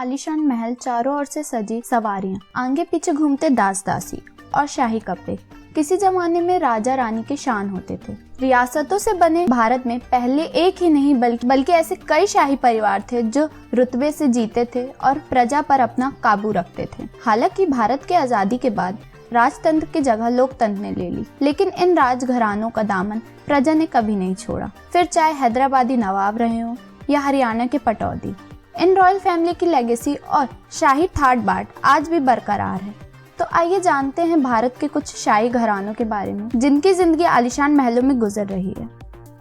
आलीशान महल, चारों ओर से सजी सवारियां, आगे पीछे घूमते दास दासी और शाही कपड़े किसी जमाने में राजा रानी के शान होते थे। रियासतों से बने भारत में पहले एक ही नहीं बल्कि ऐसे कई शाही परिवार थे जो रुतबे से जीते थे और प्रजा पर अपना काबू रखते थे। हालांकि भारत के आजादी के बाद राजतंत्र की जगह लोकतंत्र ने ले ली, लेकिन इन राजघरानों का दामन प्रजा ने कभी नहीं छोड़ा। फिर चाहे हैदराबादी नवाब रहे हों या हरियाणा के पटौदी, इन रॉयल फैमिली की लेगेसी और शाही ठाट बाट आज भी बरकरार है। तो आइए जानते हैं भारत के कुछ शाही घरानों के बारे में जिनकी जिंदगी आलीशान महलों में गुजर रही है।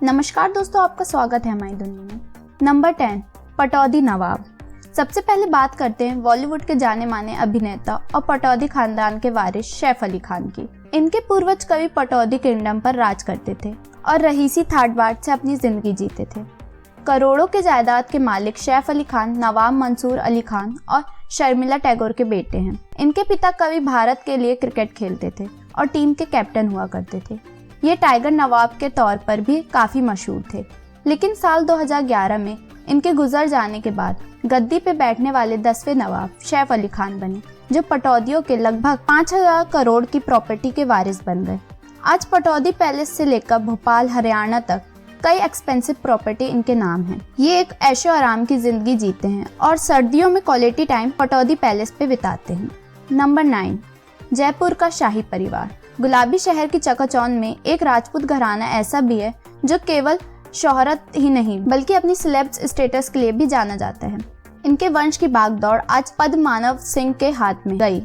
नमस्कार दोस्तों, आपका स्वागत है हमारी दुनिया में। नंबर 10, पटौदी नवाब। सबसे पहले बात करते हैं बॉलीवुड के जाने माने अभिनेता और पटौदी खानदान के वारिस सैफ अली खान की। इनके पूर्वज कवि पटौदी किंगडम पर राज करते थे और रहीसी ठाट बाट से अपनी जिंदगी जीते थे। करोड़ों के जायदाद के मालिक सैफ अली खान नवाब मंसूर अली खान और शर्मिला टैगोर के बेटे हैं। इनके पिता कवि भारत के लिए क्रिकेट खेलते थे और टीम के कैप्टन हुआ करते थे। ये टाइगर नवाब के तौर पर भी काफी मशहूर थे, लेकिन साल 2011 में इनके गुजर जाने के बाद गद्दी पे बैठने वाले 10वें नवाब सैफ अली खान बने, जो पटौदियों के लगभग 5000 करोड़ की प्रॉपर्टी के वारिस बन गए। आज पटौदी पैलेस से लेकर भोपाल हरियाणा तक कई एक्सपेंसिव प्रॉपर्टी इनके नाम है। ये एक ऐशो आराम की जिंदगी जीते हैं और सर्दियों में क्वालिटी टाइम पटौदी पैलेस पे बिताते हैं। नंबर 9, जयपुर का शाही परिवार। गुलाबी शहर की चकाचौंध में एक राजपूत घराना ऐसा भी है जो केवल शोहरत ही नहीं बल्कि अपनी सेलेब्स स्टेटस के लिए भी जाना जाता है। इनके वंश की भागदौड़ आज पद्मनाभ सिंह के हाथ में गई,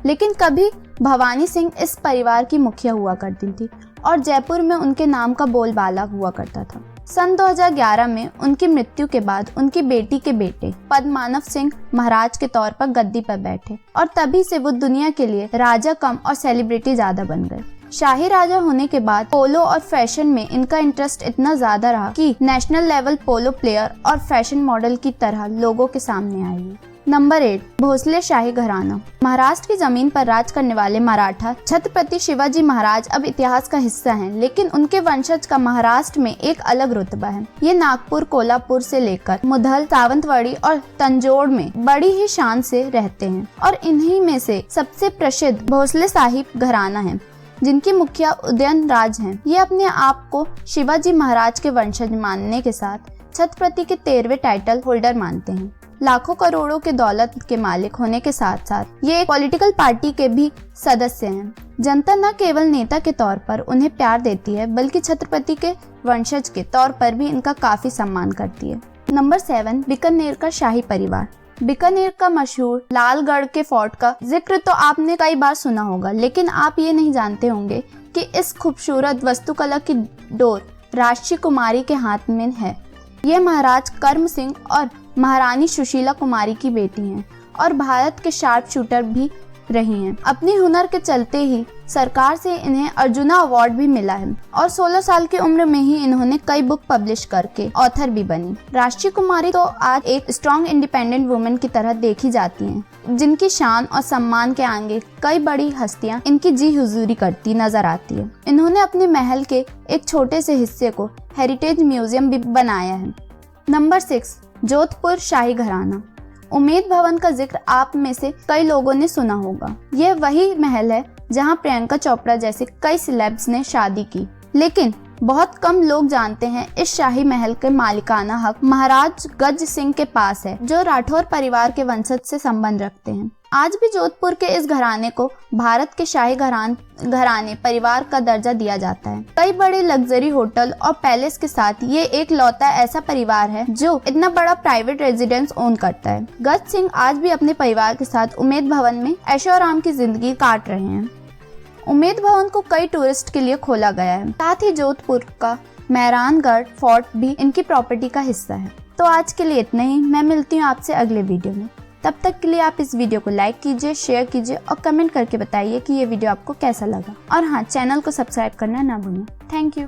लेकिन कभी भवानी सिंह इस परिवार की मुखिया हुआ करती थी और जयपुर में उनके नाम का बोलबाला हुआ करता था। सन 2011 में उनकी मृत्यु के बाद उनकी बेटी के बेटे पद्मनाभ सिंह महाराज के तौर पर गद्दी पर बैठे और तभी से वो दुनिया के लिए राजा कम और सेलिब्रिटी ज्यादा बन गए। शाही राजा होने के बाद पोलो और फैशन में इनका इंटरेस्ट इतना ज्यादा रहा कि नेशनल लेवल पोलो प्लेयर और फैशन मॉडल की तरह लोगों के सामने आई। नंबर 8, भोसले शाही घराना। महाराष्ट्र की जमीन पर राज करने वाले मराठा छत्रपति शिवाजी महाराज अब इतिहास का हिस्सा हैं, लेकिन उनके वंशज का महाराष्ट्र में एक अलग रुतबा है। ये नागपुर, कोल्हापुर से लेकर मुधल, सावंतवाड़ी और तंजौर में बड़ी ही शान से रहते हैं और इन्हीं में से सबसे प्रसिद्ध भोसले शाही घराना है, जिनकी मुखिया उदयन राज हैं। ये अपने आप को शिवाजी महाराज के वंशज मानने के साथ छत्रपति के 13वें टाइटल होल्डर मानते हैं। लाखों करोड़ों के दौलत के मालिक होने के साथ साथ ये एक पॉलिटिकल पार्टी के भी सदस्य हैं। जनता न केवल नेता के तौर पर उन्हें प्यार देती है बल्कि छत्रपति के वंशज के तौर पर भी इनका काफी सम्मान करती है। नंबर 7, बीकानेर का शाही परिवार। बीकानेर का मशहूर लालगढ़ के फोर्ट का जिक्र तो आपने कई बार सुना होगा, लेकिन आप ये नहीं जानते होंगे कि इस खूबसूरत वास्तुकला की डोर राजसी कुमारी के हाथ में है। ये महाराज कर्म सिंह और महारानी सुशीला कुमारी की बेटी हैं और भारत के शार्प शूटर भी रही हैं। अपनी हुनर के चलते ही सरकार से इन्हें अर्जुना अवार्ड भी मिला है और 16 साल की उम्र में ही इन्होंने कई बुक पब्लिश करके ऑथर भी बनी। राष्ट्रीय कुमारी तो आज एक स्ट्रॉन्ग इंडिपेंडेंट वुमेन की तरह देखी जाती हैं, जिनकी शान और सम्मान के आगे कई बड़ी हस्तियां इनकी जी हुजूरी करती नजर आती है। इन्होंने अपने महल के एक छोटे से हिस्से को हेरिटेज म्यूजियम भी बनाया है। नंबर 6, जोधपुर शाही घराना। उम्मेद भवन का जिक्र आप में से कई लोगों ने सुना होगा। यह वही महल है जहां प्रियंका चोपड़ा जैसे कई सेलेब्स ने शादी की, लेकिन बहुत कम लोग जानते हैं इस शाही महल के मालिकाना हक महाराज गज सिंह के पास है, जो राठौर परिवार के वंशज से संबंध रखते हैं। आज भी जोधपुर के इस घराने को भारत के शाही घराने परिवार का दर्जा दिया जाता है। कई बड़े लग्जरी होटल और पैलेस के साथ ये एक लौता ऐसा परिवार है जो इतना बड़ा प्राइवेट रेजिडेंस ओन करता है। गज सिंह आज भी अपने परिवार के साथ उम्मेद भवन में ऐशो आराम की जिंदगी काट रहे हैं। उम्मेद भवन को कई टूरिस्ट के लिए खोला गया है। साथ ही जोधपुर का मेहरानगढ़ फोर्ट भी इनकी प्रॉपर्टी का हिस्सा है। तो आज के लिए इतना ही। मैं मिलती हूँ आपसे अगले वीडियो में। तब तक के लिए आप इस वीडियो को लाइक कीजिए, शेयर कीजिए और कमेंट करके बताइए कि ये वीडियो आपको कैसा लगा। और हाँ, चैनल को सब्सक्राइब करना ना भूलें। Thank you.